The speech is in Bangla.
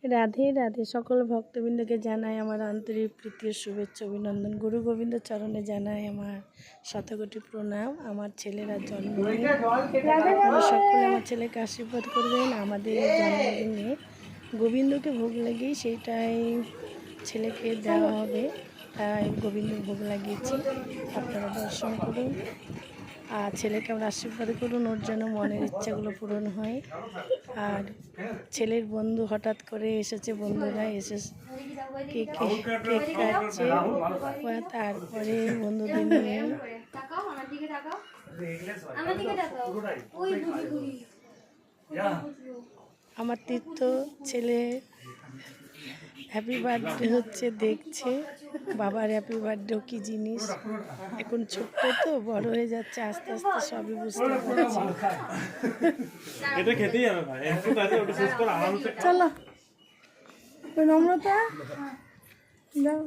রাধে রাধে। সকল ভক্তবৃন্দকে জানাই আমার আন্তরিক প্রীতীয় শুভেচ্ছা অভিনন্দন। গুরু গোবিন্দ চরণে জানাই আমার শতকোটি প্রণাম। আমার ছেলেরা জন্মদিন, আপনারা সকলে আমার ছেলেকে আশীর্বাদ করবেন। আমাদের এই জন্মদিনে গোবিন্দকে ভোগ লাগিয়ে সেইটাই ছেলেকে দেওয়া হবে, তাই গোবিন্দ ভোগ লাগিয়েছি। আপনারা দর্শন করুন আর ছেলেকে আমরা আশীর্বাদ করুন, ওর যেন মনের ইচ্ছাগুলো পূরণ হয়। আর ছেলের বন্ধু হঠাৎ করে এসেছে, বন্ধুরা এসে কেক কাটছে, তারপরে বন্ধুদের নিয়ে আমার তীর্থ ছেলে হ্যাপি বার্থডে হচ্ছে, দেখছে বাবার হ্যাপি বার্থডে কী জিনিস। এখন ছোট্ট তো, বড় হয়ে যাচ্ছে আস্তে আস্তে, সবই বুঝতে পারছি। চলো নম্রতা দাও।